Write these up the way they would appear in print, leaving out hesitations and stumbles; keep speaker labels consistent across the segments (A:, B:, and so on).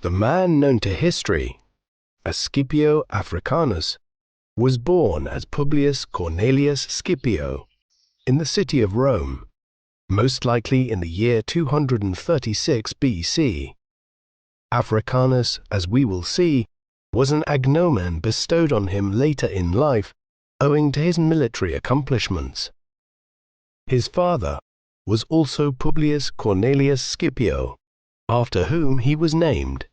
A: The man known to history as Scipio Africanus was born as Publius Cornelius Scipio in the city of Rome, most likely in the year 236 BC. Africanus, as we will see, was an agnomen bestowed on him later in life owing to his military accomplishments. His father was also Publius Cornelius Scipio, after whom he was named.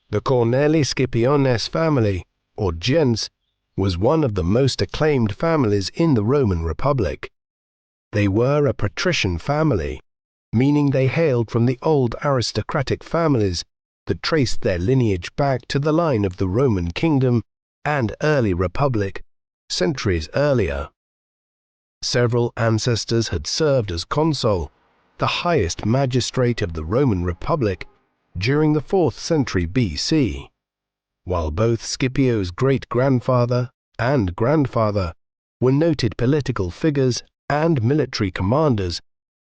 A: The Corneli Scipiones family, or gens, was one of the most acclaimed families in the Roman Republic. They were a patrician family, meaning they hailed from the old aristocratic families that traced their lineage back to the line of the Roman kingdom and early republic, centuries earlier. Several ancestors had served as consul, the highest magistrate of the Roman Republic, during the 4th century BC, while both Scipio's great-grandfather and grandfather were noted political figures and military commanders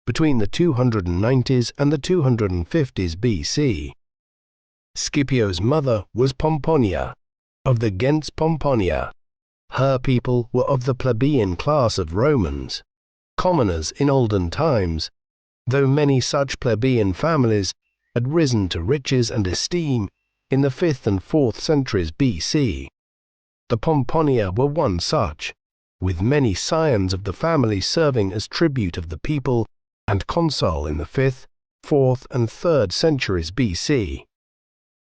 A: between the 290s and the 250s BC. Scipio's mother was Pomponia, of the gens Pomponia. Her people were of the plebeian class of Romans, commoners in olden times, though many such plebeian families had risen to riches and esteem in the 5th and 4th centuries BC. The Pomponia were one such, with many scions of the family serving as tribute of the people and consul in the 5th, 4th, and 3rd centuries BC.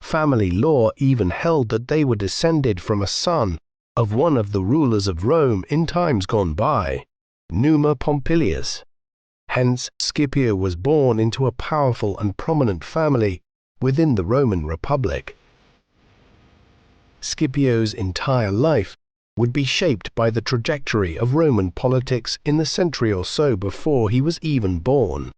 A: Family law even held that they were descended from a son of one of the rulers of Rome in times gone by, Numa Pompilius. Hence, Scipio was born into a powerful and prominent family within the Roman Republic. Scipio's entire life would be shaped by the trajectory of Roman politics in the century or so before he was even born.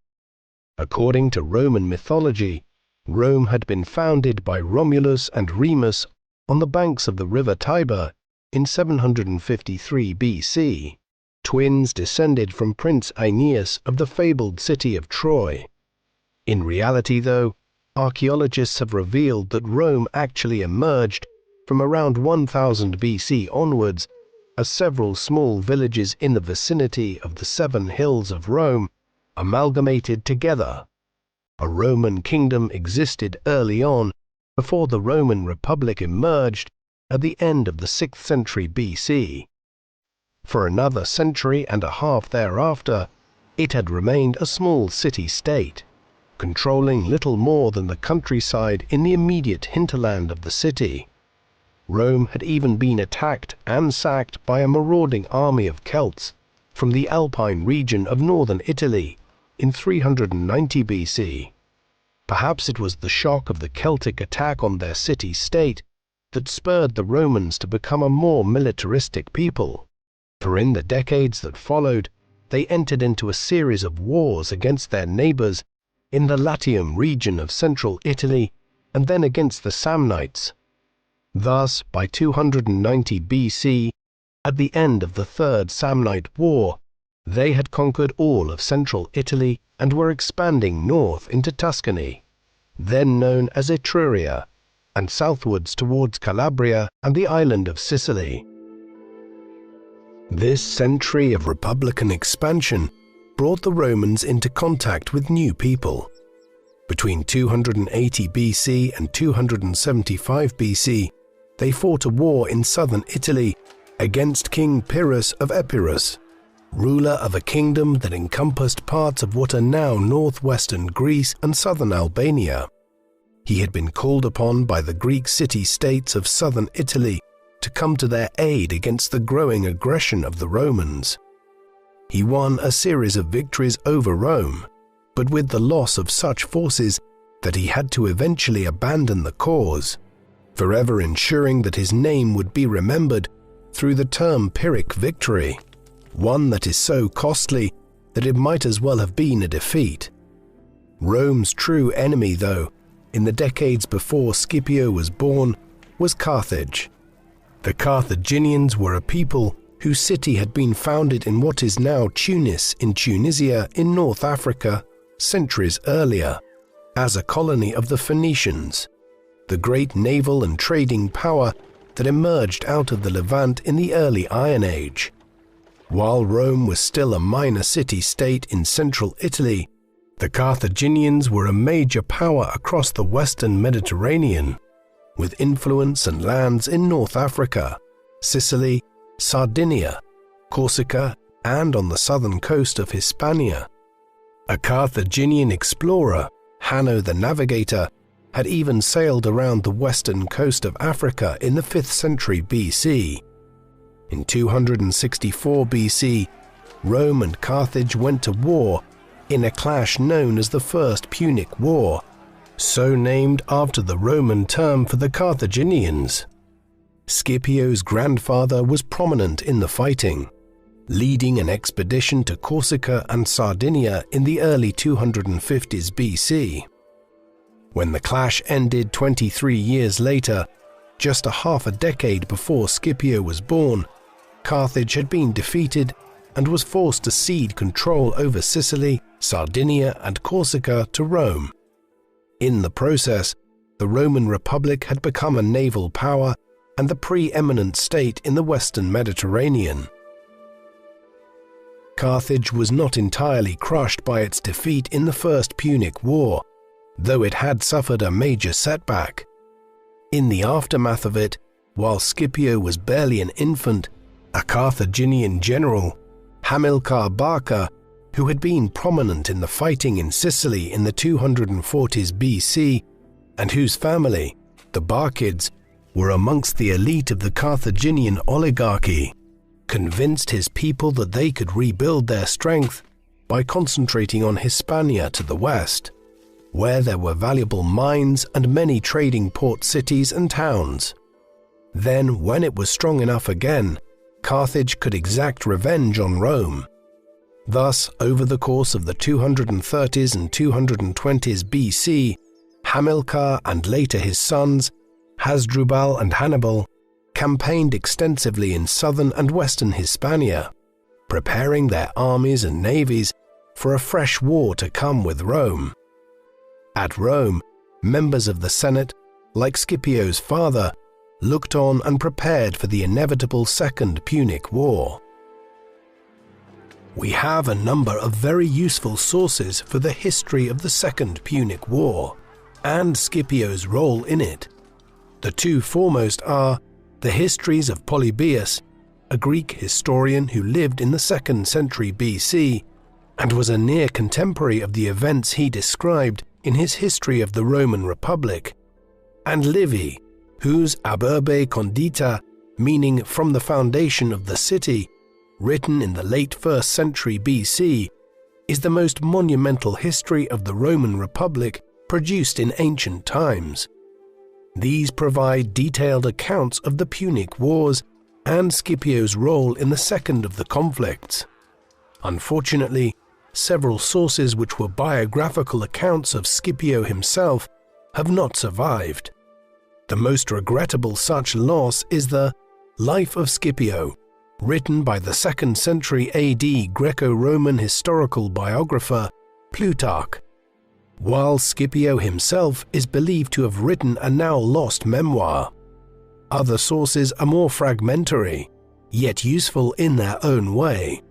A: According to Roman mythology, Rome had been founded by Romulus and Remus on the banks of the river Tiber in 753 BC. Twins descended from Prince Aeneas of the fabled city of Troy. In reality, though, archaeologists have revealed that Rome actually emerged from around 1000 BC onwards as several small villages in the vicinity of the 7 hills of Rome amalgamated together. A Roman kingdom existed early on, before the Roman Republic emerged at the end of the 6th century BC. For another century and a half thereafter, it had remained a small city-state, controlling little more than the countryside in the immediate hinterland of the city. Rome had even been attacked and sacked by a marauding army of Celts from the Alpine region of northern Italy in 390 BC. Perhaps it was the shock of the Celtic attack on their city-state that spurred the Romans to become a more militaristic people. For in the decades that followed, they entered into a series of wars against their neighbors in the Latium region of central Italy and then against the Samnites. Thus, by 290 BC, at the end of the Third Samnite War, they had conquered all of central Italy and were expanding north into Tuscany, then known as Etruria, and southwards towards Calabria and the island of Sicily. This century of republican expansion brought the Romans into contact with new people. Between 280 BC and 275 BC, they fought a war in southern Italy against King Pyrrhus of Epirus, ruler of a kingdom that encompassed parts of what are now northwestern Greece and southern Albania. He had been called upon by the Greek city-states of southern Italy to come to their aid against the growing aggression of the Romans. He won a series of victories over Rome, but with the loss of such forces that he had to eventually abandon the cause, forever ensuring that his name would be remembered through the term Pyrrhic victory, one that is so costly that it might as well have been a defeat. Rome's true enemy, though, in the decades before Scipio was born, was Carthage. The Carthaginians were a people whose city had been founded in what is now Tunis in Tunisia in North Africa centuries earlier, as a colony of the Phoenicians. the great naval and trading power that emerged out of the Levant in the early Iron Age. While Rome was still a minor city-state in central Italy, the Carthaginians were a major power across the western Mediterranean, with influence and lands in North Africa, Sicily, Sardinia, Corsica, and on the southern coast of Hispania. A Carthaginian explorer, Hanno the Navigator, had even sailed around the western coast of Africa in the 5th century BC. In 264 BC, Rome and Carthage went to war in a clash known as the First Punic War, so named after the Roman term for the Carthaginians. Scipio's grandfather was prominent in the fighting, leading an expedition to Corsica and Sardinia in the early 250s BC. When the clash ended 23 years later, just a half a decade before Scipio was born, Carthage had been defeated and was forced to cede control over Sicily, Sardinia, and Corsica to Rome. In the process, the Roman Republic had become a naval power and the preeminent state in the western Mediterranean. Carthage was not entirely crushed by its defeat in the First Punic War, though it had suffered a major setback. In the aftermath of it, while Scipio was barely an infant, a Carthaginian general, Hamilcar Barca, who had been prominent in the fighting in Sicily in the 240s BC, and whose family, the Barcids, were amongst the elite of the Carthaginian oligarchy, convinced his people that they could rebuild their strength by concentrating on Hispania to the west, where there were valuable mines and many trading port cities and towns. Then, when it was strong enough again, Carthage could exact revenge on Rome. Thus, over the course of the 230s and 220s BC, Hamilcar and later his sons, Hasdrubal and Hannibal, campaigned extensively in southern and western Hispania, preparing their armies and navies for a fresh war to come with Rome. At Rome, members of the Senate, like Scipio's father, looked on and prepared for the inevitable Second Punic War. We have a number of very useful sources for the history of the Second Punic War and Scipio's role in it. The two foremost are the histories of Polybius, a Greek historian who lived in the 2nd century BC and was a near contemporary of the events he described in his History of the Roman Republic, and Livy, whose Ab Urbe Condita, meaning from the foundation of the city, written in the late 1st century BC, is the most monumental history of the Roman Republic produced in ancient times. These provide detailed accounts of the Punic Wars and Scipio's role in the second of the conflicts. Unfortunately, several sources which were biographical accounts of Scipio himself have not survived. The most regrettable such loss is the Life of Scipio, written by the 2nd century AD Greco-Roman historical biographer Plutarch, while Scipio himself is believed to have written a now lost memoir. Other sources are more fragmentary, yet useful in their own way.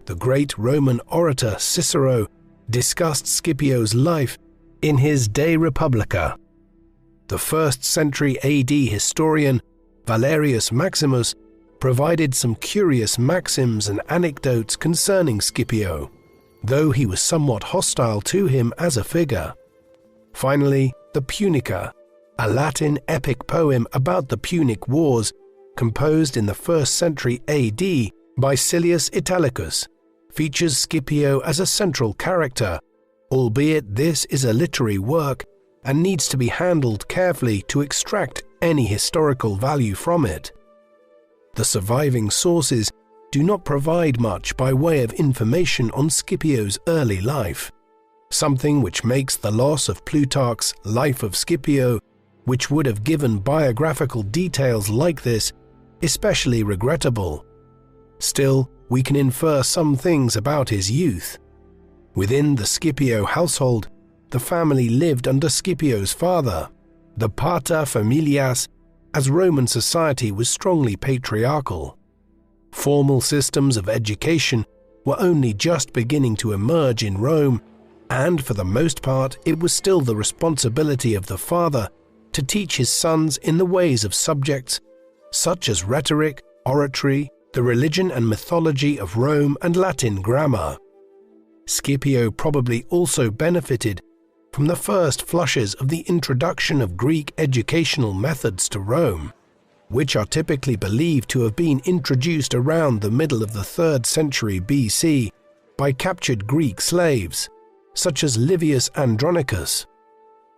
A: The great Roman orator Cicero discussed Scipio's life in his De Republica. The 1st century AD historian Valerius Maximus provided some curious maxims and anecdotes concerning Scipio, though he was somewhat hostile to him as a figure. Finally, the Punica, a Latin epic poem about the Punic Wars, composed in the 1st century AD by Silius Italicus, features Scipio as a central character, albeit this is a literary work and needs to be handled carefully to extract any historical value from it. The surviving sources do not provide much by way of information on Scipio's early life, something which makes the loss of Plutarch's Life of Scipio, which would have given biographical details like this, especially regrettable. Still, we can infer some things about his youth. Within the Scipio household, the family lived under Scipio's father, the pater familias, as Roman society was strongly patriarchal. Formal systems of education were only just beginning to emerge in Rome, and for the most part it was still the responsibility of the father to teach his sons in the ways of subjects such as rhetoric, oratory, the religion and mythology of Rome, and Latin grammar. Scipio probably also benefited from the first flushes of the introduction of Greek educational methods to Rome, which are typically believed to have been introduced around the middle of the 3rd century BC by captured Greek slaves, such as Livius Andronicus.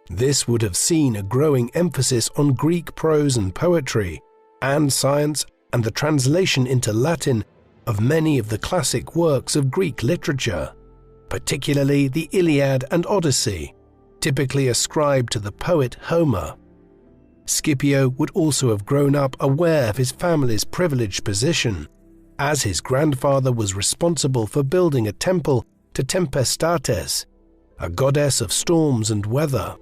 A: This would have seen a growing emphasis on Greek prose and poetry, and science, and the translation into Latin of many of the classic works of Greek literature, particularly the Iliad and Odyssey, typically ascribed to the poet Homer. Scipio would also have grown up aware of his family's privileged position, as his grandfather was responsible for building a temple to Tempestates, a goddess of storms and weather.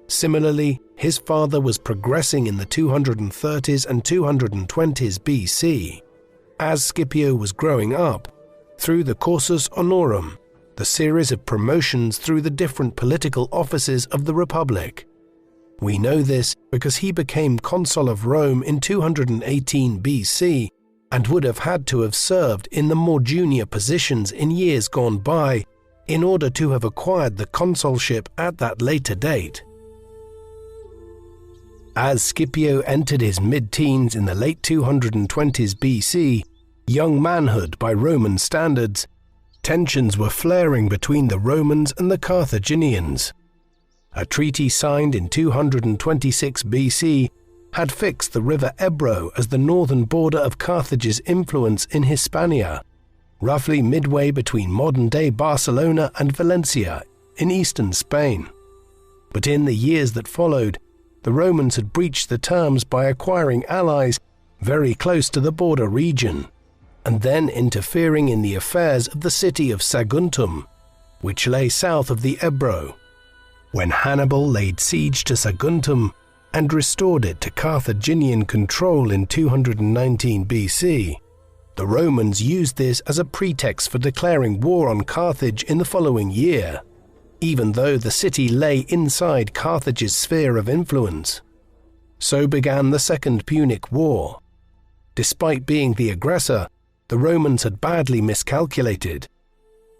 A: Similarly, his father was progressing in the 230s and 220s BC. As Scipio was growing up, through the cursus honorum, the series of promotions through the different political offices of the Republic. We know this because he became consul of Rome in 218 BC and would have had to have served in the more junior positions in years gone by in order to have acquired the consulship at that later date. As Scipio entered his mid-teens in the late 220s BC, young manhood by Roman standards, tensions were flaring between the Romans and the Carthaginians. A treaty signed in 226 BC had fixed the river Ebro as the northern border of Carthage's influence in Hispania, roughly midway between modern-day Barcelona and Valencia in eastern Spain. But in the years that followed, the Romans had breached the terms by acquiring allies very close to the border region, and then interfering in the affairs of the city of Saguntum, which lay south of the Ebro. When Hannibal laid siege to Saguntum and restored it to Carthaginian control in 219 BC, the Romans used this as a pretext for declaring war on Carthage in the following year, even though the city lay inside Carthage's sphere of influence. So began the Second Punic War. Despite being the aggressor, the Romans had badly miscalculated.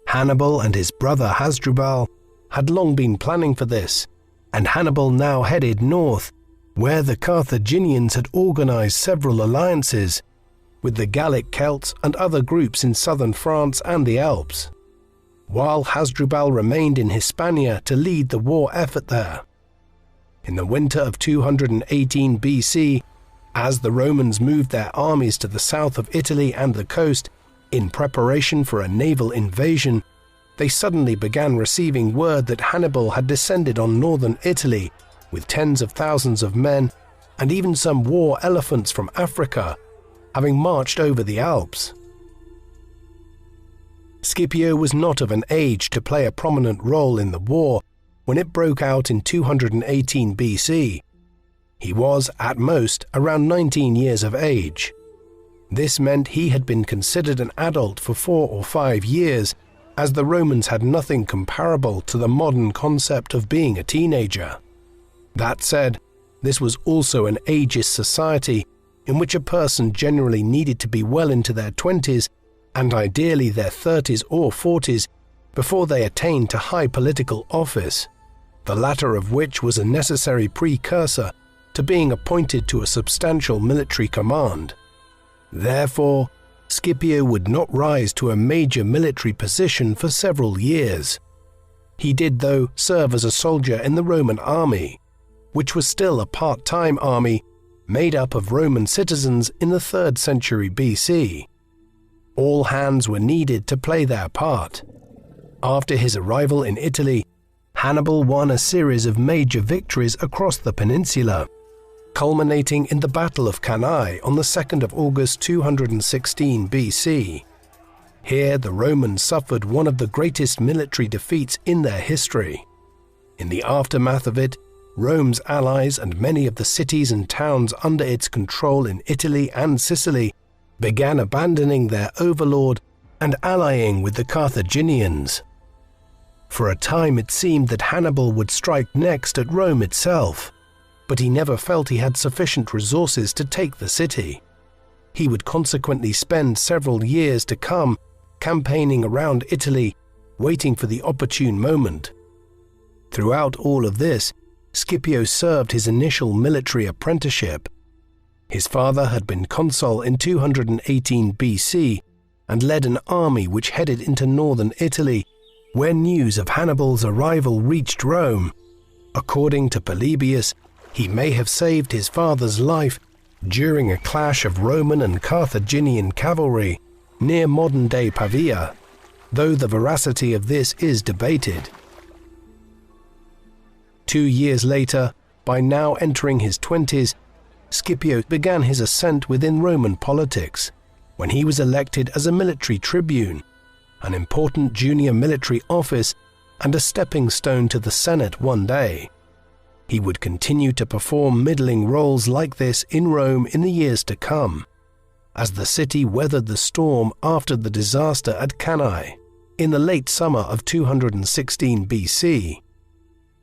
A: Hannibal and his brother Hasdrubal had long been planning for this, and Hannibal now headed north, where the Carthaginians had organized several alliances with the Gallic Celts and other groups in southern France and the Alps, while Hasdrubal remained in Hispania to lead the war effort there. In the winter of 218 BC, as the Romans moved their armies to the south of Italy and the coast in preparation for a naval invasion, they suddenly began receiving word that Hannibal had descended on northern Italy with tens of thousands of men and even some war elephants from Africa, having marched over the Alps. Scipio was not of an age to play a prominent role in the war when it broke out in 218 BC. He was, at most, around 19 years of age. This meant he had been considered an adult for 4 or 5 years, as the Romans had nothing comparable to the modern concept of being a teenager. That said, this was also an ageist society in which a person generally needed to be well into their 20s and ideally their 30s or 40s before they attained to high political office, the latter of which was a necessary precursor to being appointed to a substantial military command. Therefore, Scipio would not rise to a major military position for several years. He did, though, serve as a soldier in the Roman army, which was still a part-time army made up of Roman citizens in the 3rd century BC. All hands were needed to play their part. After his arrival in Italy, Hannibal won a series of major victories across the peninsula, culminating in the Battle of Cannae on the 2nd of August 216 BC. Here the Romans suffered one of the greatest military defeats in their history. In the aftermath of it, Rome's allies and many of the cities and towns under its control in Italy and Sicily began abandoning their overlord and allying with the Carthaginians. For a time it seemed that Hannibal would strike next at Rome itself, but he never felt he had sufficient resources to take the city. He would consequently spend several years to come campaigning around Italy, waiting for the opportune moment. Throughout all of this, Scipio served his initial military apprenticeship. His father had been consul in 218 BC and led an army which headed into northern Italy, where news of Hannibal's arrival reached Rome. According to Polybius, he may have saved his father's life during a clash of Roman and Carthaginian cavalry near modern-day Pavia, though the veracity of this is debated. 2 years later, by now entering his 20s, Scipio began his ascent within Roman politics when he was elected as a military tribune, an important junior military office and a stepping stone to the Senate one day. He would continue to perform middling roles like this in Rome in the years to come, as the city weathered the storm after the disaster at Cannae in the late summer of 216 BC.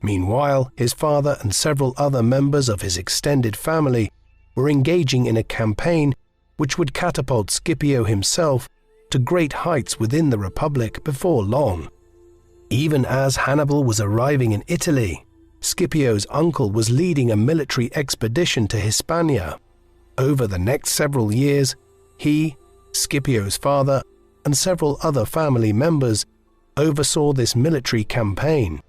A: Meanwhile, his father and several other members of his extended family were engaging in a campaign which would catapult Scipio himself to great heights within the Republic before long. Even as Hannibal was arriving in Italy, Scipio's uncle was leading a military expedition to Hispania. Over the next several years, he, Scipio's father, and several other family members oversaw this military campaign,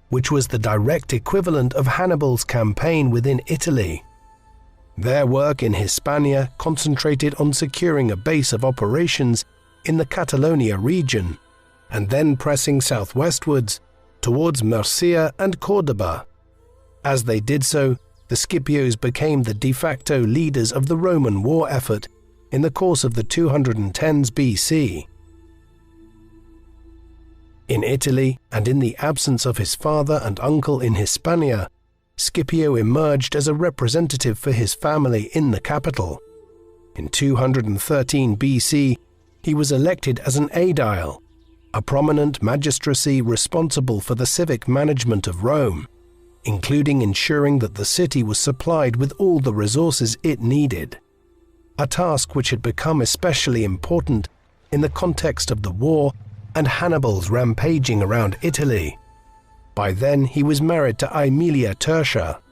A: which was the direct equivalent of Hannibal's campaign within Italy. Their work in Hispania concentrated on securing a base of operations in the Catalonia region, and then pressing southwestwards towards Murcia and Cordoba. As they did so, the Scipios became the de facto leaders of the Roman war effort in the course of the 210s BC. In Italy, and in the absence of his father and uncle in Hispania, Scipio emerged as a representative for his family in the capital. In 213 BC, he was elected as an aedile, a prominent magistracy responsible for the civic management of Rome, including ensuring that the city was supplied with all the resources it needed, a task which had become especially important in the context of the war and Hannibal's rampaging around Italy. By then he was married to Aemilia Tertia.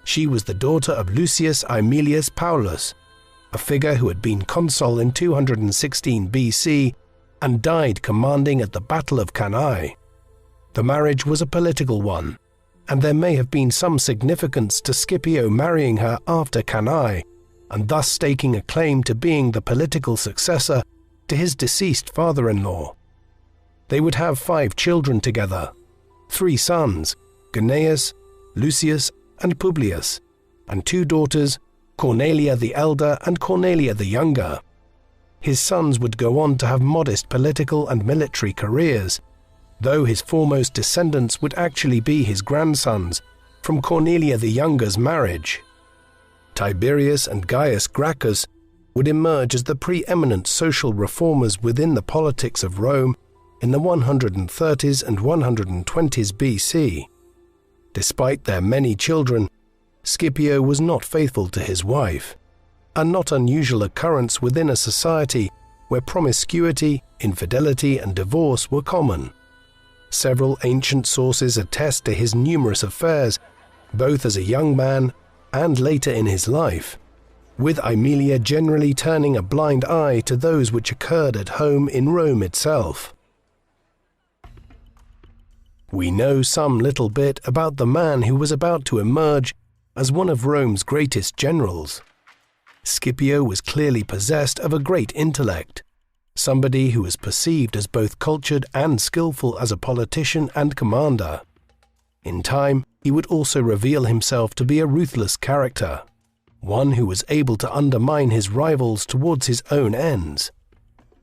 A: She was the daughter of Lucius Aemilius Paulus, a figure who had been consul in 216 BC and died commanding at the Battle of Cannae. The marriage was a political one, and there may have been some significance to Scipio marrying her after Cannae, and thus staking a claim to being the political successor to his deceased father-in-law. They would have 5 children together, 3 sons, Gnaeus, Lucius, and Publius, and 2 daughters, Cornelia the elder and Cornelia the younger. His sons would go on to have modest political and military careers, though his foremost descendants would actually be his grandsons from Cornelia the Younger's marriage. Tiberius and Gaius Gracchus would emerge as the preeminent social reformers within the politics of Rome in the 130s and 120s BC. Despite their many children, Scipio was not faithful to his wife, a not unusual occurrence within a society where promiscuity, infidelity, and divorce were common. Several ancient sources attest to his numerous affairs, both as a young man and later in his life, with Aemilia generally turning a blind eye to those which occurred at home in Rome itself. We know some little bit about the man who was about to emerge as one of Rome's greatest generals. Scipio was clearly possessed of a great intellect, somebody who was perceived as both cultured and skillful as a politician and commander. In time, he would also reveal himself to be a ruthless character, one who was able to undermine his rivals towards his own ends.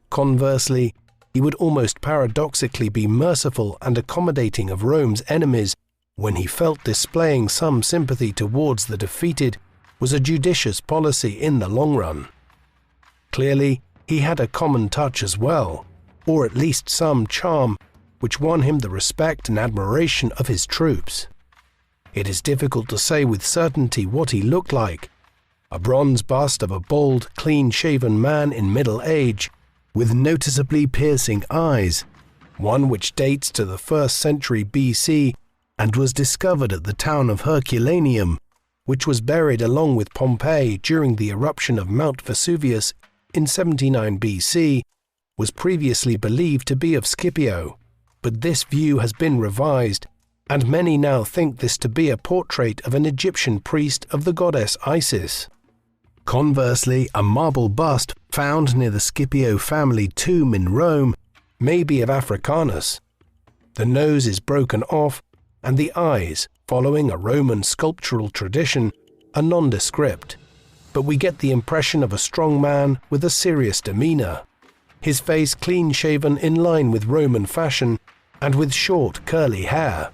A: Conversely, he would almost paradoxically be merciful and accommodating of Rome's enemies when he felt displaying some sympathy towards the defeated was a judicious policy in the long run. Clearly, he had a common touch as well, or at least some charm, which won him the respect and admiration of his troops. It is difficult to say with certainty what he looked like. A bronze bust of a bald, clean-shaven man in middle age, with noticeably piercing eyes, one which dates to the 1st century BC and was discovered at the town of Herculaneum, which was buried along with Pompeii during the eruption of Mount Vesuvius in 79 BC, was previously believed to be of Scipio, but this view has been revised, and many now think this to be a portrait of an Egyptian priest of the goddess Isis. Conversely, a marble bust found near the Scipio family tomb in Rome may be of Africanus. The nose is broken off, and the eyes, following a Roman sculptural tradition, are nondescript, but we get the impression of a strong man with a serious demeanor, his face clean-shaven in line with Roman fashion and with short curly hair.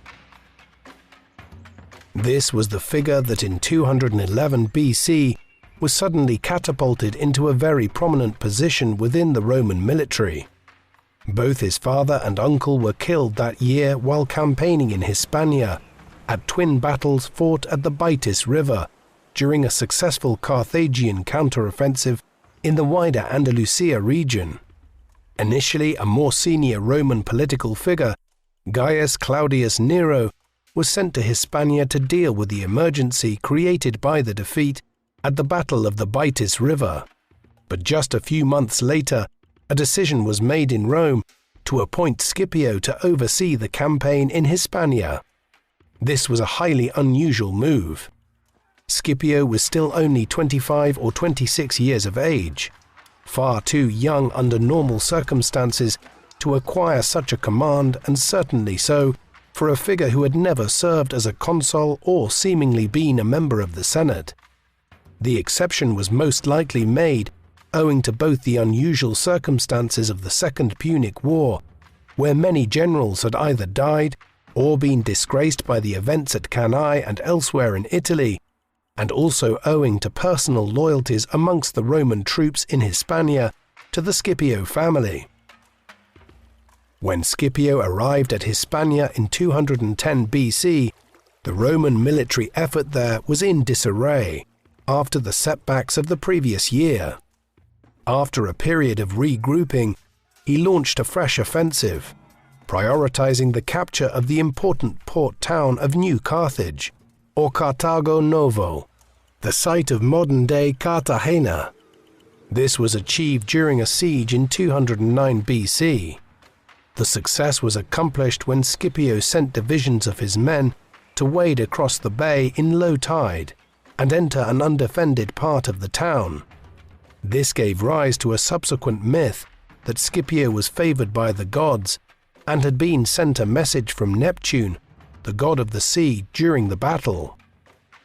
A: This was the figure that in 211 BC was suddenly catapulted into a very prominent position within the Roman military. Both his father and uncle were killed that year while campaigning in Hispania, at twin battles fought at the Baitis River during a successful Carthaginian counteroffensive in the wider Andalusia region. Initially a more senior Roman political figure, Gaius Claudius Nero, was sent to Hispania to deal with the emergency created by the defeat at the Battle of the Baitis River. But just a few months later, a decision was made in Rome to appoint Scipio to oversee the campaign in Hispania. This was a highly unusual move. Scipio was still only 25 or 26 years of age, far too young under normal circumstances to acquire such a command, and certainly so for a figure who had never served as a consul or seemingly been a member of the Senate. The exception was most likely made owing to both the unusual circumstances of the Second Punic War, where many generals had either died or been disgraced by the events at Cannae and elsewhere in Italy, and also owing to personal loyalties amongst the Roman troops in Hispania to the Scipio family. When Scipio arrived at Hispania in 210 BC, the Roman military effort there was in disarray after the setbacks of the previous year. After a period of regrouping, he launched a fresh offensive, prioritizing the capture of the important port town of New Carthage, or Carthago Novo, the site of modern-day Cartagena. This was achieved during a siege in 209 BC. The success was accomplished when Scipio sent divisions of his men to wade across the bay in low tide and enter an undefended part of the town. This gave rise to a subsequent myth that Scipio was favored by the gods and had been sent a message from Neptune, the god of the sea, during the battle.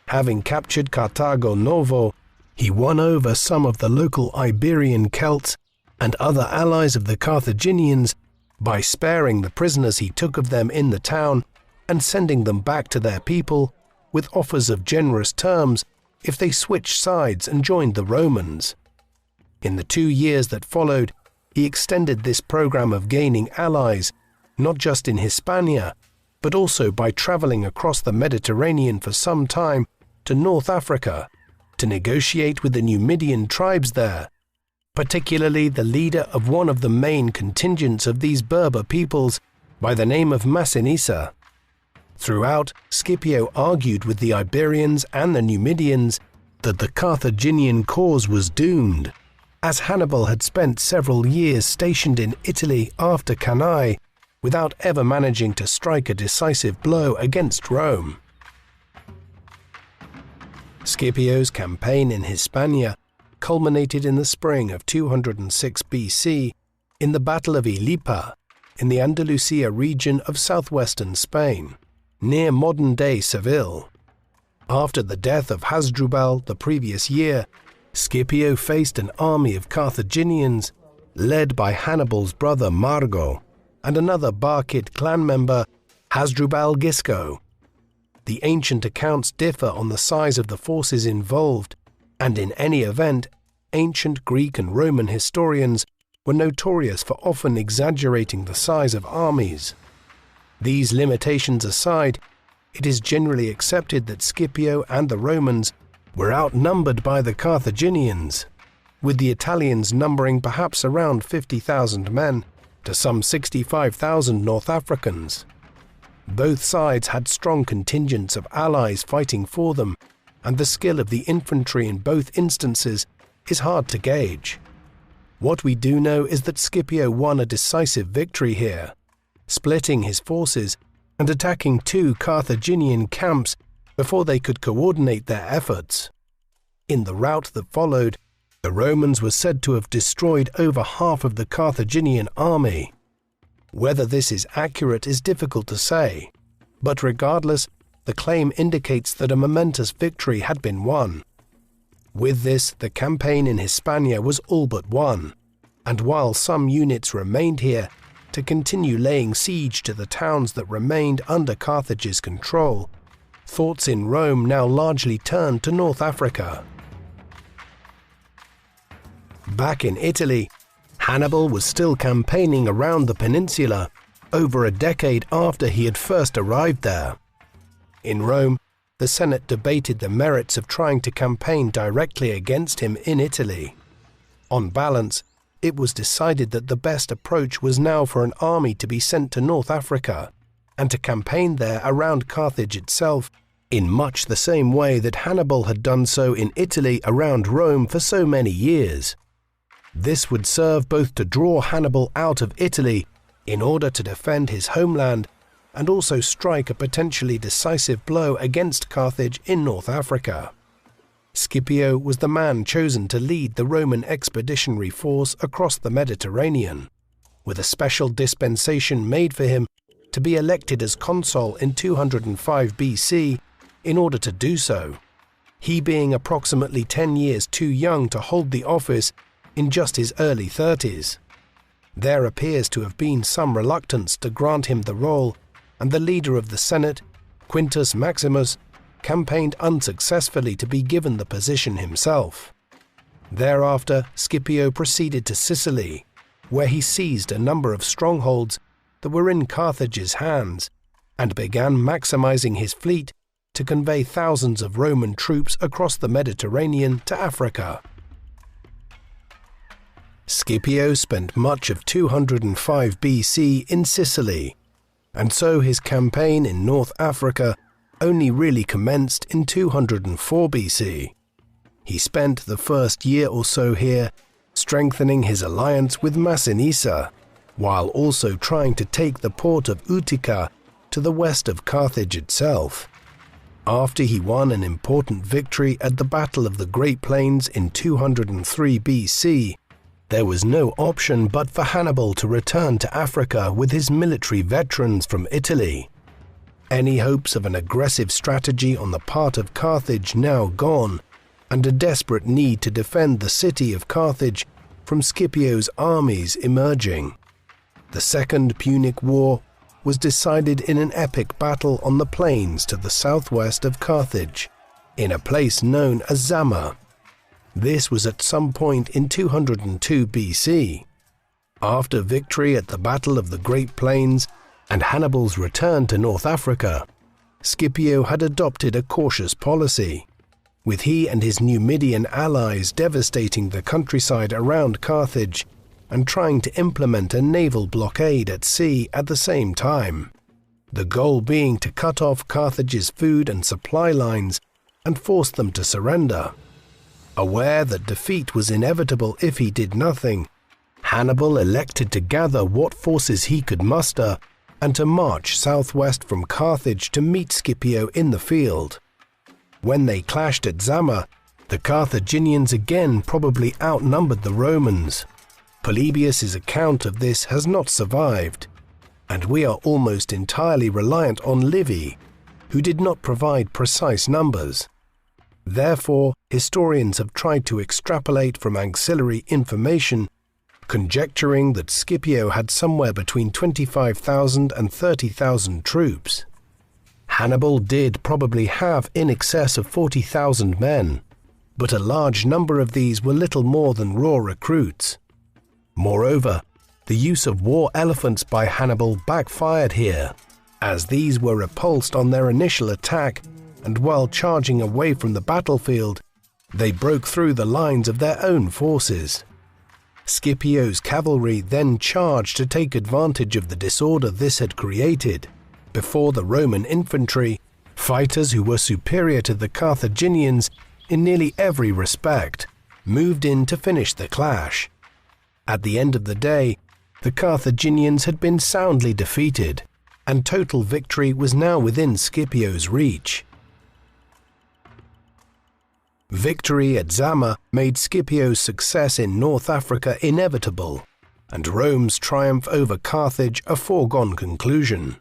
A: Having captured Carthago Novo, he won over some of the local Iberian Celts and other allies of the Carthaginians by sparing the prisoners he took of them in the town and sending them back to their people with offers of generous terms if they switched sides and joined the Romans. In the 2 years that followed, he extended this program of gaining allies, not just in Hispania, but also by traveling across the Mediterranean for some time to North Africa to negotiate with the Numidian tribes there, particularly the leader of one of the main contingents of these Berber peoples by the name of Massinissa. Throughout, Scipio argued with the Iberians and the Numidians that the Carthaginian cause was doomed, as Hannibal had spent several years stationed in Italy after Cannae without ever managing to strike a decisive blow against Rome. Scipio's campaign in Hispania culminated in the spring of 206 BC in the Battle of Ilipa in the Andalusia region of southwestern Spain, near modern-day Seville. After the death of Hasdrubal the previous year, Scipio faced an army of Carthaginians led by Hannibal's brother Margo and another Barcid clan member, Hasdrubal Gisco. The ancient accounts differ on the size of the forces involved, and in any event, ancient Greek and Roman historians were notorious for often exaggerating the size of armies. These limitations aside, it is generally accepted that Scipio and the Romans were outnumbered by the Carthaginians, with the Italians numbering perhaps around 50,000 men to some 65,000 North Africans. Both sides had strong contingents of allies fighting for them, and the skill of the infantry in both instances is hard to gauge. What we do know is that Scipio won a decisive victory here, splitting his forces and attacking 2 Carthaginian camps before they could coordinate their efforts. In the rout that followed, the Romans were said to have destroyed over half of the Carthaginian army. Whether this is accurate is difficult to say, but regardless, the claim indicates that a momentous victory had been won. With this, the campaign in Hispania was all but won, and while some units remained here to continue laying siege to the towns that remained under Carthage's control, thoughts in Rome now largely turned to North Africa. Back in Italy, Hannibal was still campaigning around the peninsula over a decade after he had first arrived there. In Rome, the Senate debated the merits of trying to campaign directly against him in Italy. On balance, it was decided that the best approach was now for an army to be sent to North Africa and to campaign there around Carthage itself in much the same way that Hannibal had done so in Italy around Rome for so many years. This would serve both to draw Hannibal out of Italy in order to defend his homeland and also strike a potentially decisive blow against Carthage in North Africa. Scipio was the man chosen to lead the Roman expeditionary force across the Mediterranean, with a special dispensation made for him to be elected as consul in 205 BC in order to do so, he being approximately 10 years too young to hold the office in just his early 30s. There appears to have been some reluctance to grant him the role, and the leader of the Senate, Quintus Maximus, campaigned unsuccessfully to be given the position himself. Thereafter, Scipio proceeded to Sicily, where he seized a number of strongholds that were in Carthage's hands, and began maximizing his fleet to convey thousands of Roman troops across the Mediterranean to Africa. Scipio spent much of 205 BC in Sicily, and so his campaign in North Africa only really commenced in 204 BC. He spent the first year or so here strengthening his alliance with Massinissa, while also trying to take the port of Utica to the west of Carthage itself. After he won an important victory at the Battle of the Great Plains in 203 BC, there was no option but for Hannibal to return to Africa with his military veterans from Italy. Any hopes of an aggressive strategy on the part of Carthage now gone, and a desperate need to defend the city of Carthage from Scipio's armies emerging. The Second Punic War was decided in an epic battle on the plains to the southwest of Carthage, in a place known as Zama. This was at some point in 202 BC. After victory at the Battle of the Great Plains and Hannibal's return to North Africa, Scipio had adopted a cautious policy, with he and his Numidian allies devastating the countryside around Carthage and trying to implement a naval blockade at sea at the same time, the goal being to cut off Carthage's food and supply lines and force them to surrender. Aware that defeat was inevitable if he did nothing, Hannibal elected to gather what forces he could muster and to march southwest from Carthage to meet Scipio in the field. When they clashed at Zama, the Carthaginians again probably outnumbered the Romans. Polybius's account of this has not survived, and we are almost entirely reliant on Livy, who did not provide precise numbers. Therefore, historians have tried to extrapolate from auxiliary information, conjecturing that Scipio had somewhere between 25,000 and 30,000 troops. Hannibal did probably have in excess of 40,000 men, but a large number of these were little more than raw recruits. Moreover, the use of war elephants by Hannibal backfired here, as these were repulsed on their initial attack, and while charging away from the battlefield, they broke through the lines of their own forces. Scipio's cavalry then charged to take advantage of the disorder this had created, before the Roman infantry, fighters who were superior to the Carthaginians in nearly every respect, moved in to finish the clash. At the end of the day, the Carthaginians had been soundly defeated, and total victory was now within Scipio's reach. Victory at Zama made Scipio's success in North Africa inevitable, and Rome's triumph over Carthage a foregone conclusion.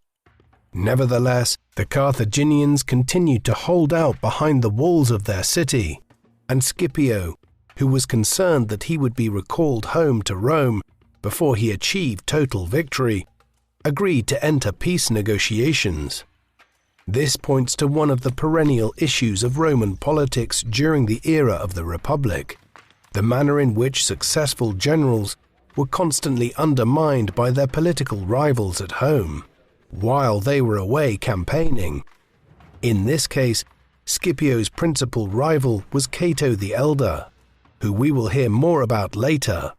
A: Nevertheless, the Carthaginians continued to hold out behind the walls of their city, and Scipio, who was concerned that he would be recalled home to Rome before he achieved total victory, agreed to enter peace negotiations. This points to one of the perennial issues of Roman politics during the era of the Republic, the manner in which successful generals were constantly undermined by their political rivals at home, while they were away campaigning. In this case, Scipio's principal rival was Cato the Elder, who we will hear more about later.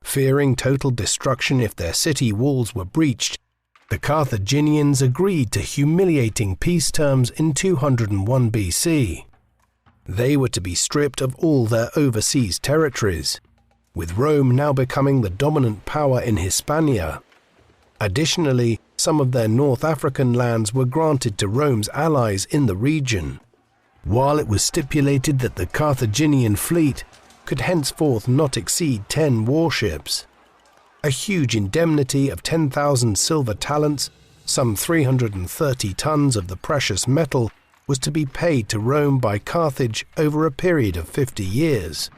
A: Fearing total destruction if their city walls were breached, the Carthaginians agreed to humiliating peace terms in 201 BC. They were to be stripped of all their overseas territories, with Rome now becoming the dominant power in Hispania. Additionally, some of their North African lands were granted to Rome's allies in the region, while it was stipulated that the Carthaginian fleet could henceforth not exceed 10 warships. A huge indemnity of 10,000 silver talents, some 330 tons of the precious metal, was to be paid to Rome by Carthage over a period of 50 years.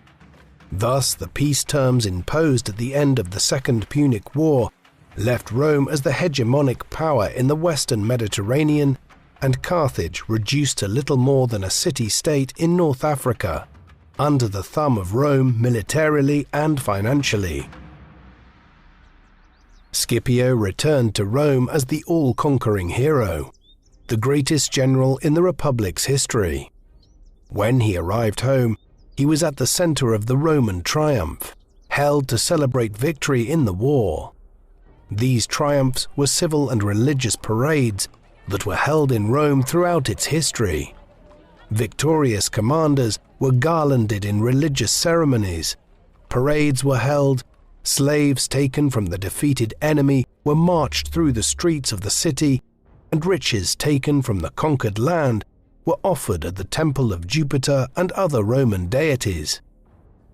A: Thus, the peace terms imposed at the end of the Second Punic War left Rome as the hegemonic power in the western Mediterranean, and Carthage reduced to little more than a city-state in North Africa, under the thumb of Rome militarily and financially. Scipio returned to Rome as the all-conquering hero, the greatest general in the Republic's history. When he arrived home, he was at the center of the Roman triumph, held to celebrate victory in the war. These triumphs were civil and religious parades that were held in Rome throughout its history. Victorious commanders were garlanded in religious ceremonies, parades were held, slaves taken from the defeated enemy were marched through the streets of the city, and riches taken from the conquered land were offered at the temple of Jupiter and other Roman deities.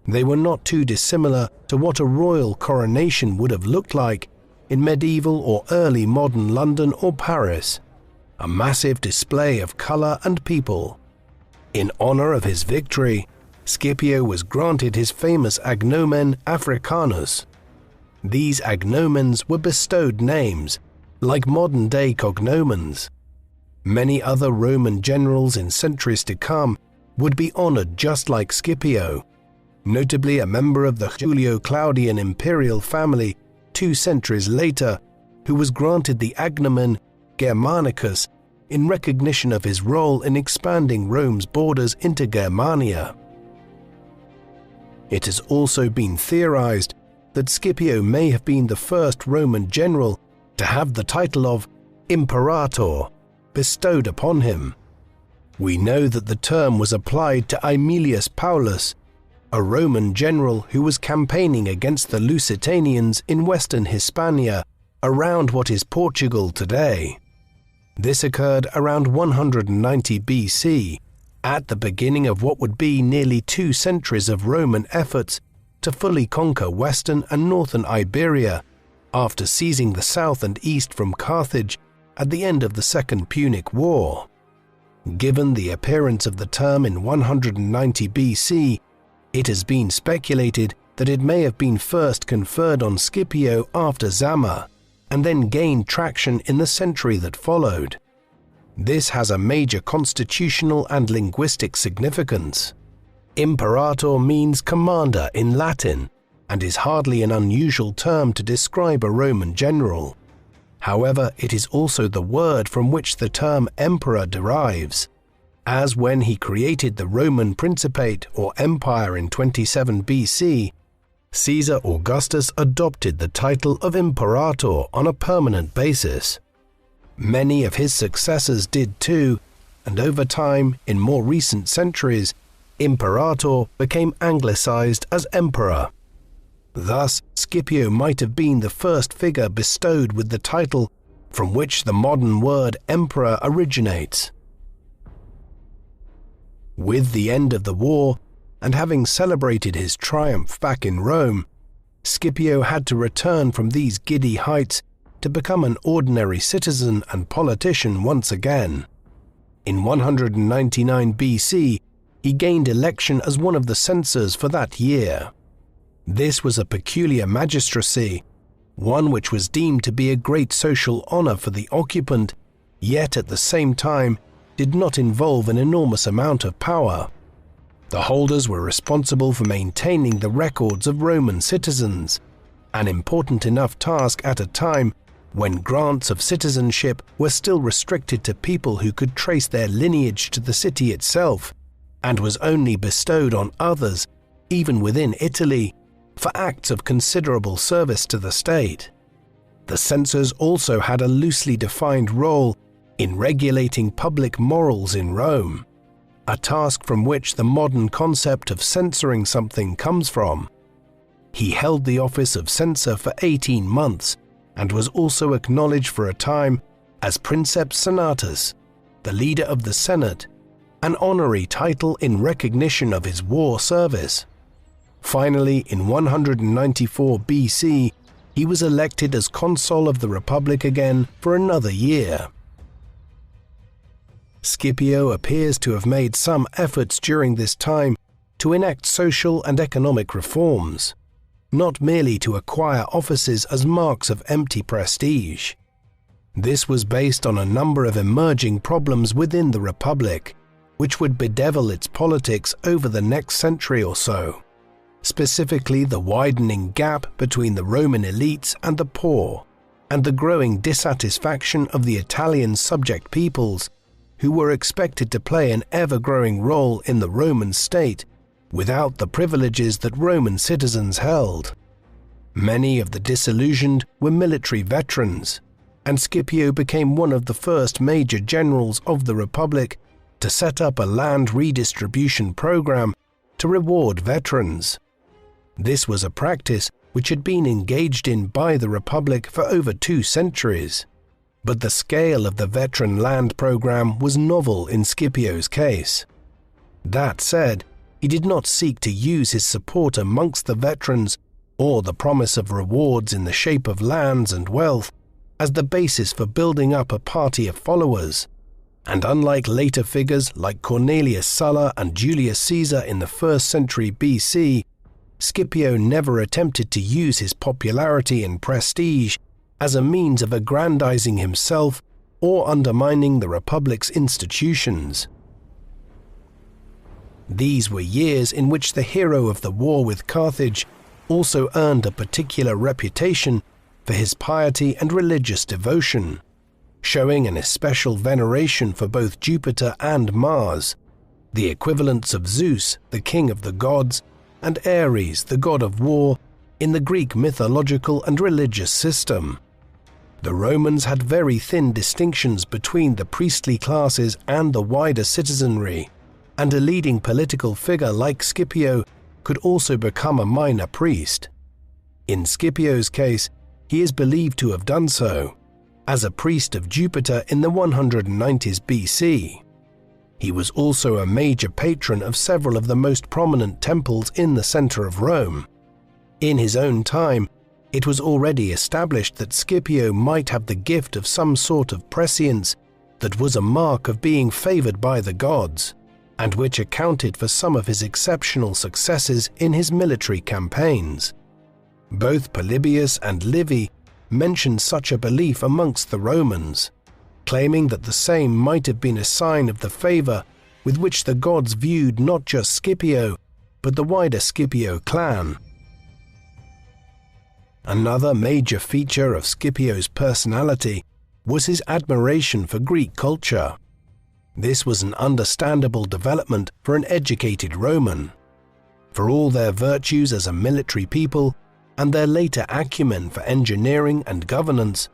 A: They were not too dissimilar to what a royal coronation would have looked like in medieval or early modern London or Paris, a massive display of color and people. In honor of his victory, Scipio was granted his famous agnomen Africanus. These agnomens were bestowed names, like modern-day cognomens. Many other Roman generals in centuries to come would be honored just like Scipio, notably a member of the Julio-Claudian imperial family 2 centuries later, who was granted the agnomen Germanicus in recognition of his role in expanding Rome's borders into Germania. It has also been theorized that Scipio may have been the first Roman general to have the title of Imperator bestowed upon him. We know that the term was applied to Aemilius Paulus, a Roman general who was campaigning against the Lusitanians in western Hispania around what is Portugal today. This occurred around 190 BC, at the beginning of what would be nearly 2 centuries of Roman efforts to fully conquer western and northern Iberia after seizing the south and east from Carthage at the end of the Second Punic War. Given the appearance of the term in 190 BC, it has been speculated that it may have been first conferred on Scipio after Zama, and then gained traction in the century that followed. This has a major constitutional and linguistic significance. Imperator means commander in Latin and is hardly an unusual term to describe a Roman general. However, it is also the word from which the term emperor derives, as when he created the Roman Principate or Empire in 27 BC, Caesar Augustus adopted the title of imperator on a permanent basis. Many of his successors did too, and over time, in more recent centuries, imperator became anglicized as emperor. Thus, Scipio might have been the first figure bestowed with the title from which the modern word emperor originates. With the end of the war, and having celebrated his triumph back in Rome, Scipio had to return from these giddy heights to become an ordinary citizen and politician once again. In 199 BC, he gained election as one of the censors for that year. This was a peculiar magistracy, one which was deemed to be a great social honor for the occupant, yet at the same time did not involve an enormous amount of power. The holders were responsible for maintaining the records of Roman citizens, an important enough task at a time when grants of citizenship were still restricted to people who could trace their lineage to the city itself, and was only bestowed on others, even within Italy, for acts of considerable service to the state. The censors also had a loosely defined role in regulating public morals in Rome, a task from which the modern concept of censoring something comes from. He held the office of censor for 18 months and was also acknowledged for a time as Princeps Senatus, the leader of the Senate, an honorary title in recognition of his war service. Finally, in 194 BC, he was elected as consul of the Republic again for another year. Scipio appears to have made some efforts during this time to enact social and economic reforms, not merely to acquire offices as marks of empty prestige. This was based on a number of emerging problems within the Republic, which would bedevil its politics over the next century or so, specifically the widening gap between the Roman elites and the poor, and the growing dissatisfaction of the Italian subject peoples, who were expected to play an ever-growing role in the Roman state without the privileges that Roman citizens held. Many of the disillusioned were military veterans, and Scipio became one of the first major generals of the Republic to set up a land redistribution program to reward veterans. This was a practice which had been engaged in by the Republic for over 2 centuries. But the scale of the veteran land program was novel in Scipio's case. That said, he did not seek to use his support amongst the veterans or the promise of rewards in the shape of lands and wealth as the basis for building up a party of followers. And unlike later figures like Cornelius Sulla and Julius Caesar in the 1st century BC, Scipio never attempted to use his popularity and prestige as a means of aggrandizing himself or undermining the Republic's institutions. These were years in which the hero of the war with Carthage also earned a particular reputation for his piety and religious devotion, showing an especial veneration for both Jupiter and Mars, the equivalents of Zeus, the king of the gods, and Ares, the god of war, in the Greek mythological and religious system. The Romans had very thin distinctions between the priestly classes and the wider citizenry, and a leading political figure like Scipio could also become a minor priest. In Scipio's case, he is believed to have done so, as a priest of Jupiter in the 190s BC. He was also a major patron of several of the most prominent temples in the center of Rome. In his own time, it was already established that Scipio might have the gift of some sort of prescience that was a mark of being favored by the gods, and which accounted for some of his exceptional successes in his military campaigns. Both Polybius and Livy mention such a belief amongst the Romans. claiming that the same might have been a sign of the favor with which the gods viewed not just Scipio, but the wider Scipio clan. Another major feature of Scipio's personality was his admiration for Greek culture. This was an understandable development for an educated Roman. For all their virtues as a military people and their later acumen for engineering and governance,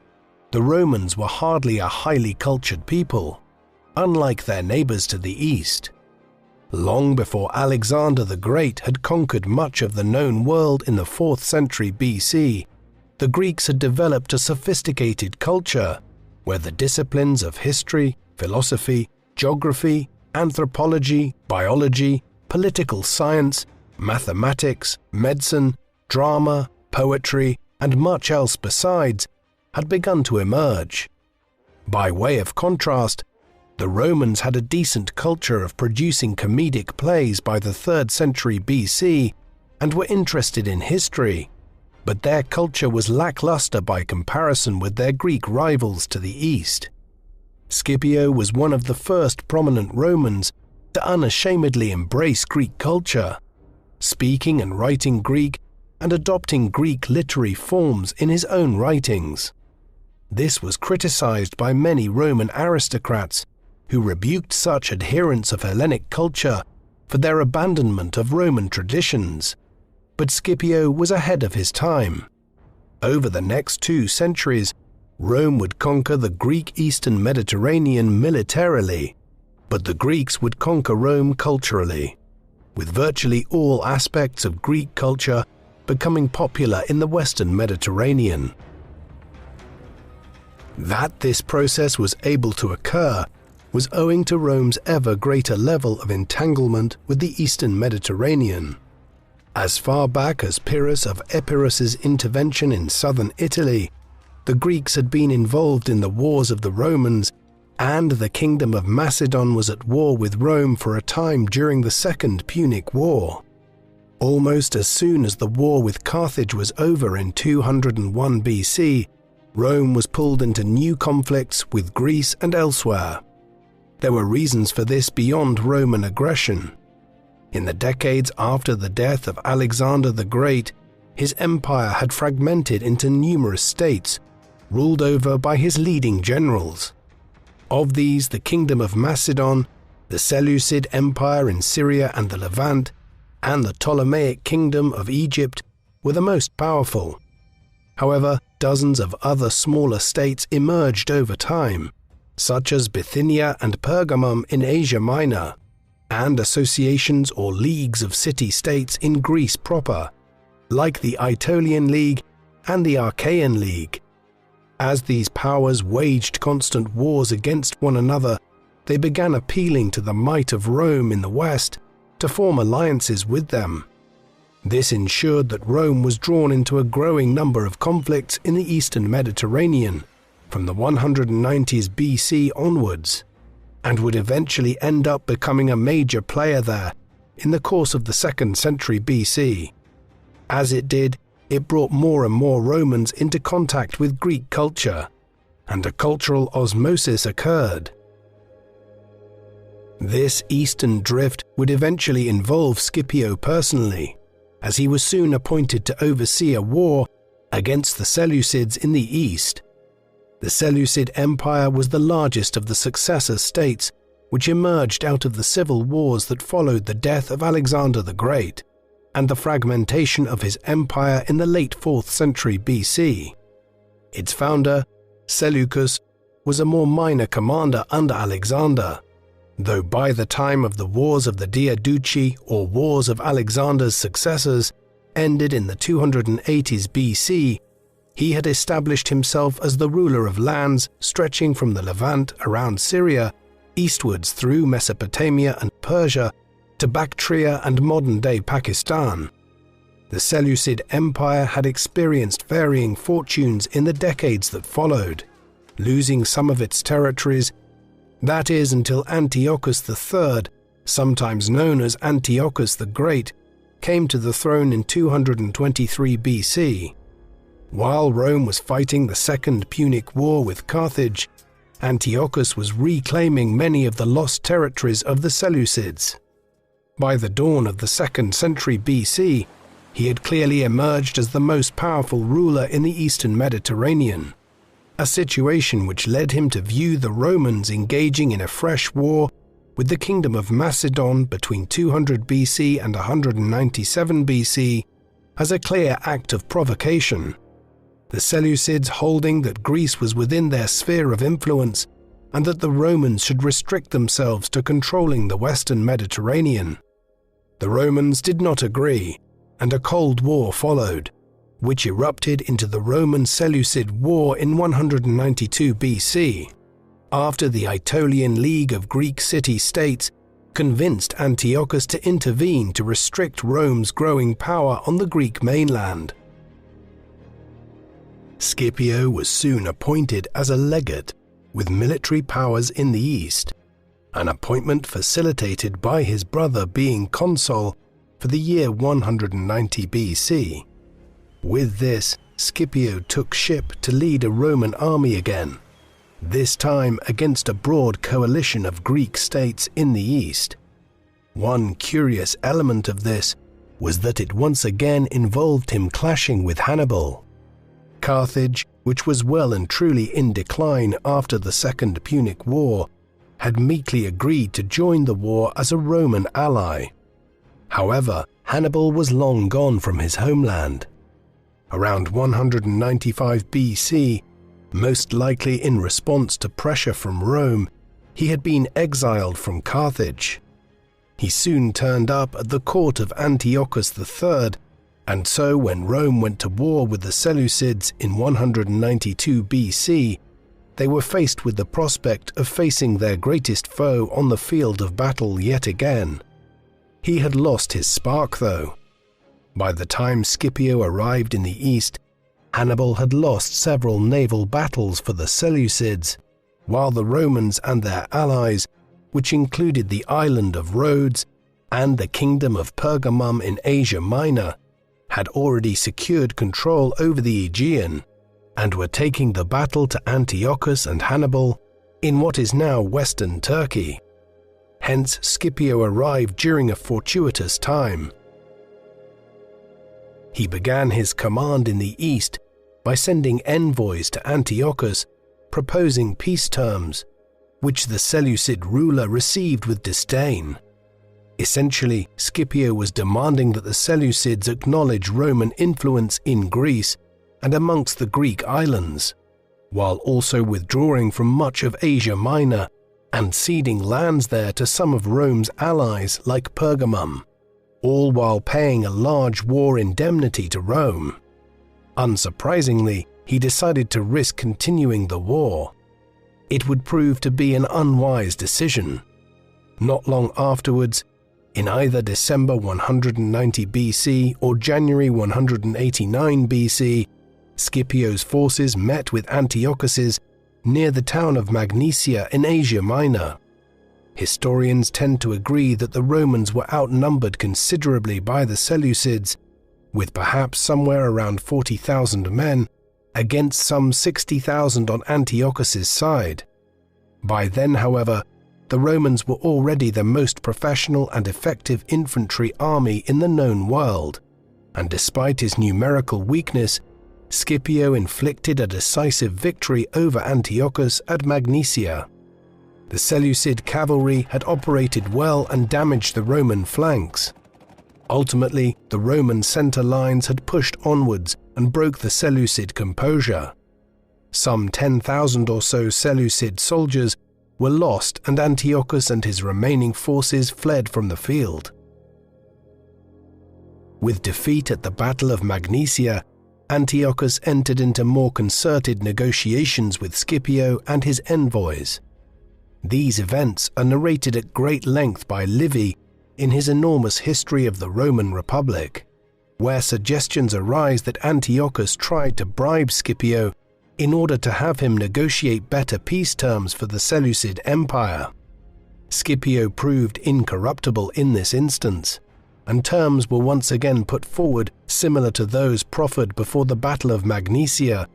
A: the Romans were hardly a highly cultured people, unlike their neighbors to the east. Long before Alexander the Great had conquered much of the known world in the 4th century BC, the Greeks had developed a sophisticated culture where the disciplines of history, philosophy, geography, anthropology, biology, political science, mathematics, medicine, drama, poetry, and much else besides had begun to emerge. By way of contrast, the Romans had a decent culture of producing comedic plays by the 3rd century BC and were interested in history, but their culture was lackluster by comparison with their Greek rivals to the east. Scipio was one of the first prominent Romans to unashamedly embrace Greek culture, speaking and writing Greek and adopting Greek literary forms in his own writings. This was criticized by many Roman aristocrats who rebuked such adherents of Hellenic culture for their abandonment of Roman traditions. But Scipio was ahead of his time. Over the next 2 centuries, Rome would conquer the Greek Eastern Mediterranean militarily, but the Greeks would conquer Rome culturally, with virtually all aspects of Greek culture becoming popular in the Western Mediterranean. That this process was able to occur was owing to Rome's ever greater level of entanglement with the Eastern Mediterranean. As far back as Pyrrhus of Epirus's intervention in southern Italy, the Greeks had been involved in the wars of the Romans, and the Kingdom of Macedon was at war with Rome for a time during the Second Punic War. Almost as soon as the war with Carthage was over in 201 BC, Rome was pulled into new conflicts with Greece and elsewhere. There were reasons for this beyond Roman aggression. In the decades after the death of Alexander the Great, his empire had fragmented into numerous states, ruled over by his leading generals. Of these, the Kingdom of Macedon, the Seleucid Empire in Syria and the Levant, and the Ptolemaic Kingdom of Egypt were the most powerful. However, dozens of other smaller states emerged over time, such as Bithynia and Pergamum in Asia Minor, and associations or leagues of city-states in Greece proper, like the Aetolian League and the Achaean League. As these powers waged constant wars against one another, they began appealing to the might of Rome in the west to form alliances with them. This ensured that Rome was drawn into a growing number of conflicts in the Eastern Mediterranean from the 190s BC onwards, and would eventually end up becoming a major player there in the course of the 2nd century BC. As it did, it brought more and more Romans into contact with Greek culture, and a cultural osmosis occurred. This eastern drift would eventually involve Scipio personally, as he was soon appointed to oversee a war against the Seleucids in the east. The Seleucid Empire was the largest of the successor states which emerged out of the civil wars that followed the death of Alexander the Great and the fragmentation of his empire in the late 4th century BC. Its founder, Seleucus, was a more minor commander under Alexander, though by the time of the Wars of the Diadochi, or Wars of Alexander's successors, ended in the 280s BC, he had established himself as the ruler of lands stretching from the Levant around Syria eastwards through Mesopotamia and Persia to Bactria and modern-day Pakistan. The Seleucid Empire had experienced varying fortunes in the decades that followed, losing some of its territories, that is until Antiochus III, sometimes known as Antiochus the Great, came to the throne in 223 BC. While Rome was fighting the Second Punic War with Carthage, Antiochus was reclaiming many of the lost territories of the Seleucids. By the dawn of the 2nd century BC, he had clearly emerged as the most powerful ruler in the eastern Mediterranean, a situation which led him to view the Romans engaging in a fresh war with the kingdom of Macedon between 200 BC and 197 BC as a clear act of provocation, the Seleucids holding that Greece was within their sphere of influence and that the Romans should restrict themselves to controlling the western Mediterranean. The Romans did not agree, and a Cold War followed, which erupted into the Roman-Seleucid War in 192 BC, after the Aetolian League of Greek city-states convinced Antiochus to intervene to restrict Rome's growing power on the Greek mainland. Scipio was soon appointed as a legate with military powers in the east, an appointment facilitated by his brother being consul for the year 190 BC. With this, Scipio took ship to lead a Roman army again, this time against a broad coalition of Greek states in the east. One curious element of this was that it once again involved him clashing with Hannibal. Carthage, which was well and truly in decline after the Second Punic War, had meekly agreed to join the war as a Roman ally. However, Hannibal was long gone from his homeland. Around 195 BC, most likely in response to pressure from Rome, he had been exiled from Carthage. He soon turned up at the court of Antiochus III, and so when Rome went to war with the Seleucids in 192 BC, they were faced with the prospect of facing their greatest foe on the field of battle yet again. He had lost his spark, though. By the time Scipio arrived in the east, Hannibal had lost several naval battles for the Seleucids, while the Romans and their allies, which included the island of Rhodes and the kingdom of Pergamum in Asia Minor, had already secured control over the Aegean and were taking the battle to Antiochus and Hannibal in what is now western Turkey. Hence, Scipio arrived during a fortuitous time. He began his command in the east by sending envoys to Antiochus proposing peace terms, which the Seleucid ruler received with disdain. Essentially, Scipio was demanding that the Seleucids acknowledge Roman influence in Greece and amongst the Greek islands, while also withdrawing from much of Asia Minor and ceding lands there to some of Rome's allies like Pergamum, all while paying a large war indemnity to Rome. Unsurprisingly, he decided to risk continuing the war. It would prove to be an unwise decision. Not long afterwards, in either December 190 BC or January 189 BC, Scipio's forces met with Antiochus's near the town of Magnesia in Asia Minor. Historians tend to agree that the Romans were outnumbered considerably by the Seleucids, with perhaps somewhere around 40,000 men against some 60,000 on Antiochus's side. By then, however, the Romans were already the most professional and effective infantry army in the known world, and despite his numerical weakness, Scipio inflicted a decisive victory over Antiochus at Magnesia. The Seleucid cavalry had operated well and damaged the Roman flanks. Ultimately, the Roman center lines had pushed onwards and broke the Seleucid composure. Some 10,000 or so Seleucid soldiers were lost, and Antiochus and his remaining forces fled from the field. With defeat at the Battle of Magnesia, Antiochus entered into more concerted negotiations with Scipio and his envoys. These events are narrated at great length by Livy in his enormous history of the Roman Republic, where suggestions arise that Antiochus tried to bribe Scipio in order to have him negotiate better peace terms for the Seleucid Empire. Scipio proved incorruptible in this instance, and terms were once again put forward similar to those proffered before the Battle of Magnesia,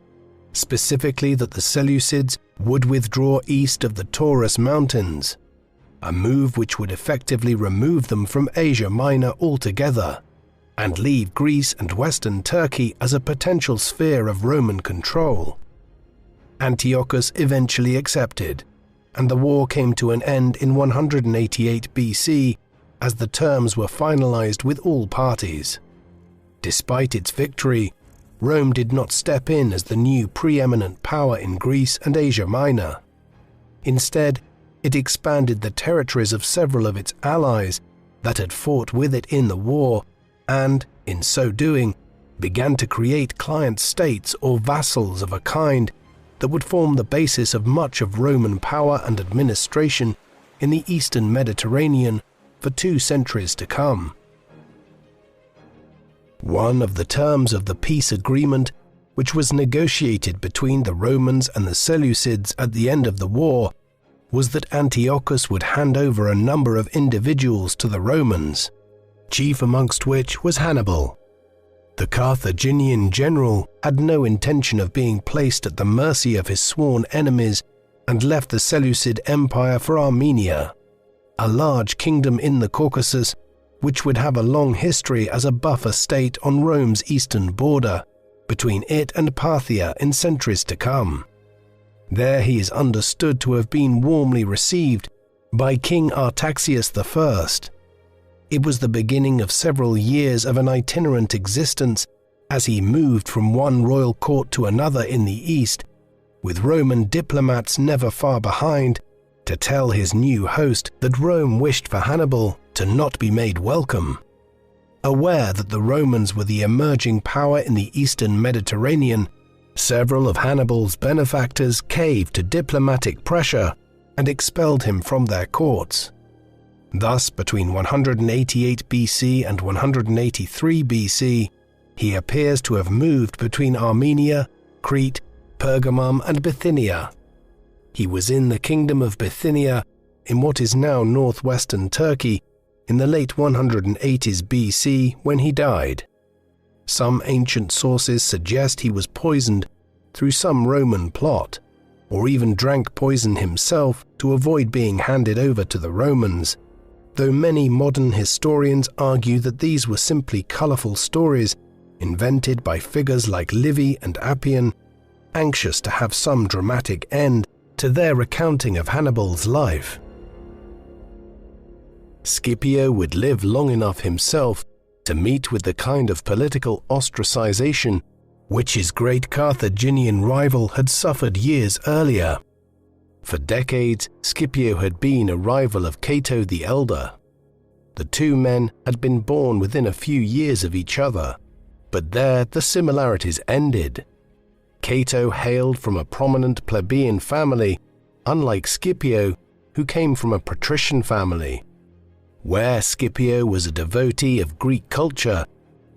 A: specifically that the Seleucids would withdraw east of the Taurus Mountains, a move which would effectively remove them from Asia Minor altogether and leave Greece and western Turkey as a potential sphere of Roman control. Antiochus eventually accepted, and the war came to an end in 188 BC as the terms were finalized with all parties. Despite its victory, Rome did not step in as the new preeminent power in Greece and Asia Minor. Instead, it expanded the territories of several of its allies that had fought with it in the war and, in so doing, began to create client states or vassals of a kind that would form the basis of much of Roman power and administration in the eastern Mediterranean for 2 centuries to come. One of the terms of the peace agreement, which was negotiated between the Romans and the Seleucids at the end of the war, was that Antiochus would hand over a number of individuals to the Romans, chief amongst which was Hannibal. The Carthaginian general had no intention of being placed at the mercy of his sworn enemies and left the Seleucid Empire for Armenia, a large kingdom in the Caucasus which would have a long history as a buffer state on Rome's eastern border between it and Parthia in centuries to come. There he is understood to have been warmly received by King Artaxius I. It was the beginning of several years of an itinerant existence as he moved from one royal court to another in the east, with Roman diplomats never far behind to tell his new host that Rome wished for Hannibal to not be made welcome. Aware that the Romans were the emerging power in the eastern Mediterranean, several of Hannibal's benefactors caved to diplomatic pressure and expelled him from their courts. Thus, between 188 BC and 183 BC, he appears to have moved between Armenia, Crete, Pergamum, and Bithynia. He was in the kingdom of Bithynia, in what is now northwestern Turkey, in the late 180s BC when he died. Some ancient sources suggest he was poisoned through some Roman plot, or even drank poison himself to avoid being handed over to the Romans, though many modern historians argue that these were simply colourful stories invented by figures like Livy and Appian, anxious to have some dramatic end to their recounting of Hannibal's life. Scipio would live long enough himself to meet with the kind of political ostracization which his great Carthaginian rival had suffered years earlier. For decades, Scipio had been a rival of Cato the Elder. The two men had been born within a few years of each other, but there the similarities ended. Cato hailed from a prominent plebeian family, unlike Scipio, who came from a patrician family. Where Scipio was a devotee of Greek culture,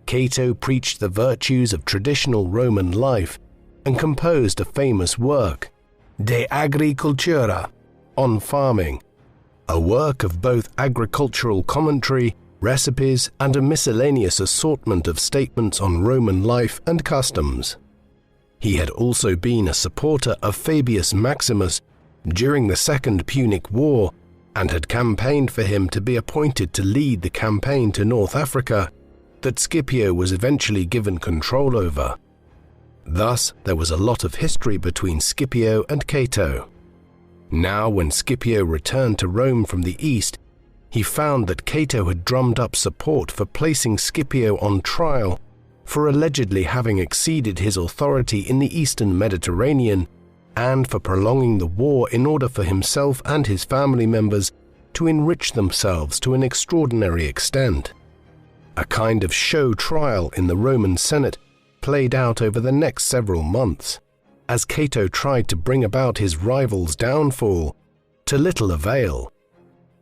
A: Cato preached the virtues of traditional Roman life and composed a famous work, De Agricultura, on farming, a work of both agricultural commentary, recipes, and a miscellaneous assortment of statements on Roman life and customs. He had also been a supporter of Fabius Maximus during the Second Punic War and had campaigned for him to be appointed to lead the campaign to North Africa that Scipio was eventually given control over. Thus, there was a lot of history between Scipio and Cato. Now, when Scipio returned to Rome from the east, he found that Cato had drummed up support for placing Scipio on trial for allegedly having exceeded his authority in the eastern Mediterranean and for prolonging the war in order for himself and his family members to enrich themselves to an extraordinary extent. A kind of show trial in the Roman Senate played out over the next several months, as Cato tried to bring about his rival's downfall, to little avail.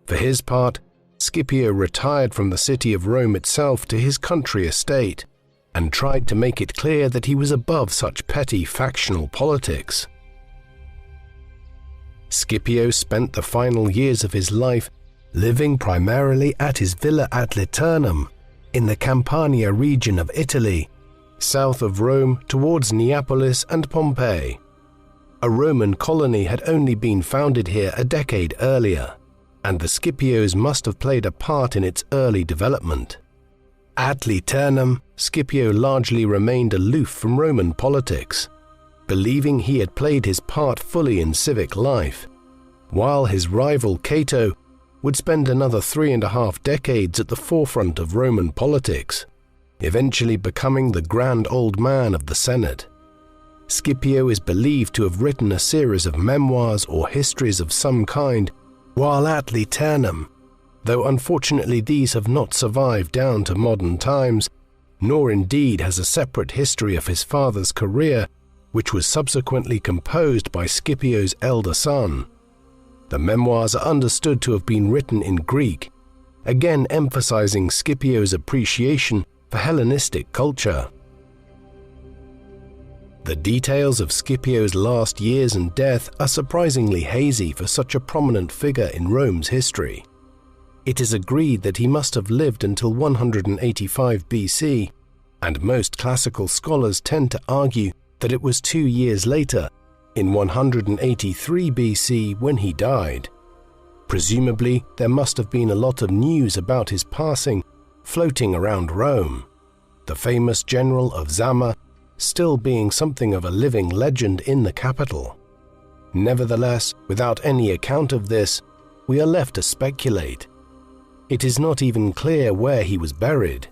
A: For his part, Scipio retired from the city of Rome itself to his country estate, and tried to make it clear that he was above such petty factional politics. Scipio spent the final years of his life living primarily at his villa at Liternum, in the Campania region of Italy, south of Rome towards Neapolis and Pompeii. A Roman colony had only been founded here a decade earlier, and the Scipios must have played a part in its early development. At Liternum, Scipio largely remained aloof from Roman politics, believing he had played his part fully in civic life, while his rival Cato would spend another 3.5 decades at the forefront of Roman politics, eventually becoming the grand old man of the Senate. Scipio is believed to have written a series of memoirs or histories of some kind while at Liternum, though unfortunately these have not survived down to modern times, nor indeed has a separate history of his father's career, which was subsequently composed by Scipio's elder son. The memoirs are understood to have been written in Greek, again emphasizing Scipio's appreciation for Hellenistic culture. The details of Scipio's last years and death are surprisingly hazy for such a prominent figure in Rome's history. It is agreed that he must have lived until 185 BC, and most classical scholars tend to argue that it was 2 years later, in 183 BC, when he died. Presumably, there must have been a lot of news about his passing floating around Rome, the famous general of Zama still being something of a living legend in the capital. Nevertheless, without any account of this, we are left to speculate. It is not even clear where he was buried.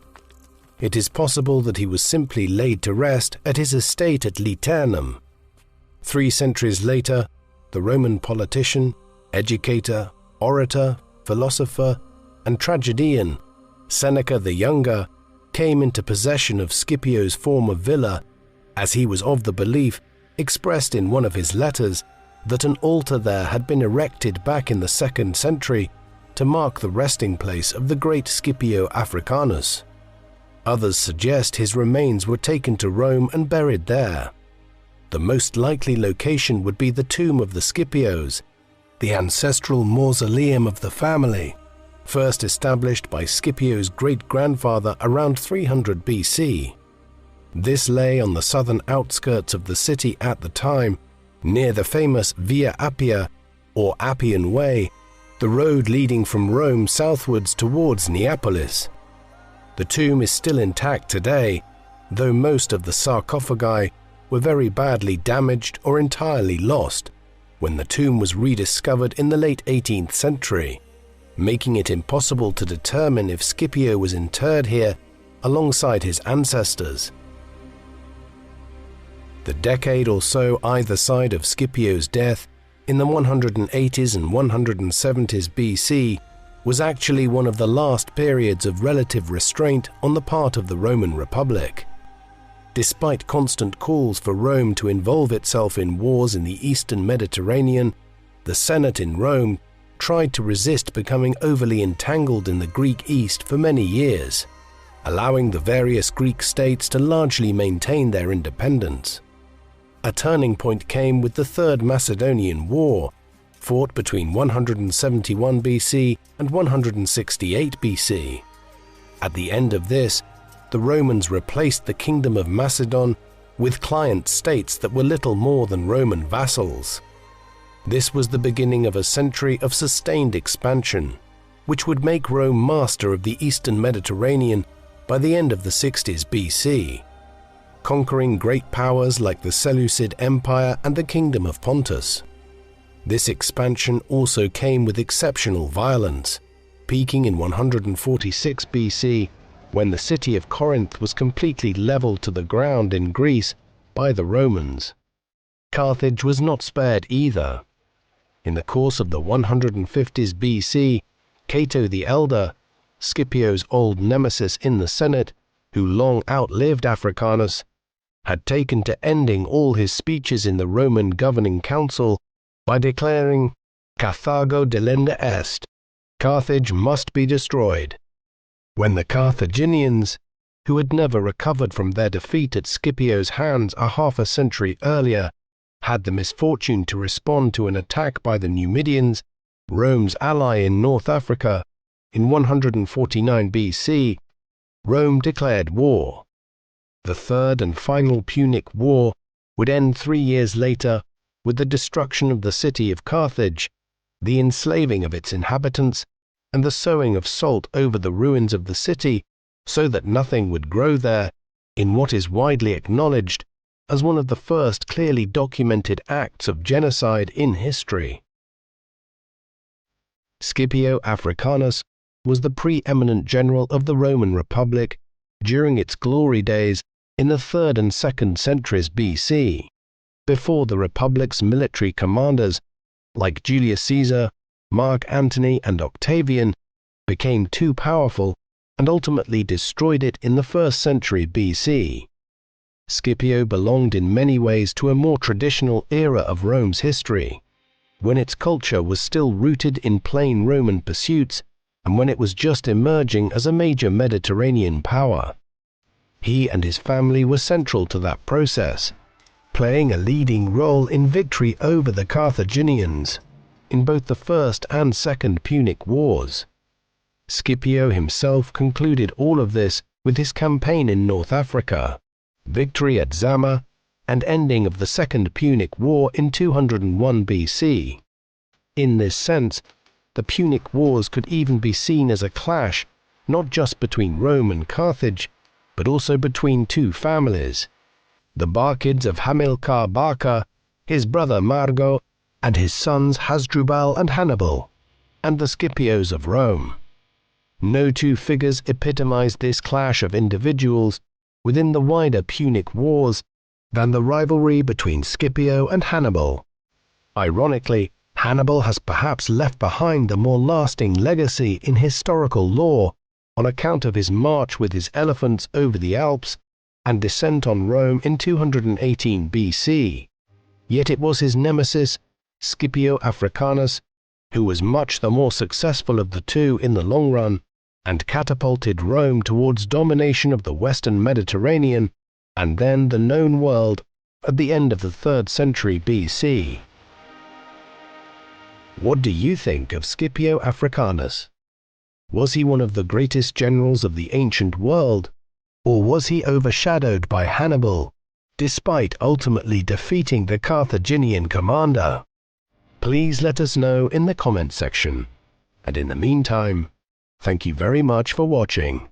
A: It is possible that he was simply laid to rest at his estate at Liternum. 3 centuries later, the Roman politician, educator, orator, philosopher, and tragedian Seneca the Younger came into possession of Scipio's former villa, as he was of the belief, expressed in one of his letters, that an altar there had been erected back in the 2nd century to mark the resting place of the great Scipio Africanus. Others suggest his remains were taken to Rome and buried there. The most likely location would be the tomb of the Scipios, the ancestral mausoleum of the family, first established by Scipio's great-grandfather around 300 BC. This lay on the southern outskirts of the city at the time, near the famous Via Appia, or Appian Way, the road leading from Rome southwards towards Neapolis. The tomb is still intact today, though most of the sarcophagi were very badly damaged or entirely lost when the tomb was rediscovered in the late 18th century, making it impossible to determine if Scipio was interred here alongside his ancestors. The decade or so either side of Scipio's death, in the 180s and 170s BC, was actually one of the last periods of relative restraint on the part of the Roman Republic. Despite constant calls for Rome to involve itself in wars in the Eastern Mediterranean, the Senate in Rome tried to resist becoming overly entangled in the Greek East for many years, allowing the various Greek states to largely maintain their independence. A turning point came with the Third Macedonian War, fought between 171 BC and 168 BC. At the end of this, the Romans replaced the Kingdom of Macedon with client states that were little more than Roman vassals. This was the beginning of a century of sustained expansion, which would make Rome master of the Eastern Mediterranean by the end of the 60s BC, conquering great powers like the Seleucid Empire and the Kingdom of Pontus. This expansion also came with exceptional violence, peaking in 146 BC, when the city of Corinth was completely leveled to the ground in Greece by the Romans. Carthage was not spared either. In the course of the 150s BC, Cato the Elder, Scipio's old nemesis in the Senate, who long outlived Africanus, had taken to ending all his speeches in the Roman governing council by declaring, "Carthago delenda est," Carthage must be destroyed. When the Carthaginians, who had never recovered from their defeat at Scipio's hands a half a century earlier, had the misfortune to respond to an attack by the Numidians, Rome's ally in North Africa, in 149 BC, Rome declared war. The third and final Punic War would end 3 years later with the destruction of the city of Carthage, the enslaving of its inhabitants, and the sowing of salt over the ruins of the city so that nothing would grow there, in what is widely acknowledged as one of the first clearly documented acts of genocide in history. Scipio Africanus was the preeminent general of the Roman Republic during its glory days in the 3rd and 2nd centuries BC, before the Republic's military commanders, like Julius Caesar, Mark Antony, and Octavian, became too powerful and ultimately destroyed it in the 1st century BC. Scipio belonged in many ways to a more traditional era of Rome's history, when its culture was still rooted in plain Roman pursuits and when it was just emerging as a major Mediterranean power. He and his family were central to that process, playing a leading role in victory over the Carthaginians in both the First and Second Punic Wars. Scipio himself concluded all of this with his campaign in North Africa, victory at Zama, and ending of the Second Punic War in 201 BC. In this sense, the Punic Wars could even be seen as a clash not just between Rome and Carthage, but also between two families, the Barcids of Hamilcar Barca, his brother Margo, and his sons Hasdrubal and Hannibal, and the Scipios of Rome. No two figures epitomized this clash of individuals within the wider Punic Wars than the rivalry between Scipio and Hannibal. Ironically, Hannibal has perhaps left behind the more lasting legacy in historical lore on account of his march with his elephants over the Alps and descent on Rome in 218 BC. Yet it was his nemesis, Scipio Africanus, who was much the more successful of the two in the long run and catapulted Rome towards domination of the Western Mediterranean and then the known world at the end of the 3rd century BC. What do you think of Scipio Africanus? Was he one of the greatest generals of the ancient world, or was he overshadowed by Hannibal, despite ultimately defeating the Carthaginian commander? Please let us know in the comment section. And in the meantime, thank you very much for watching.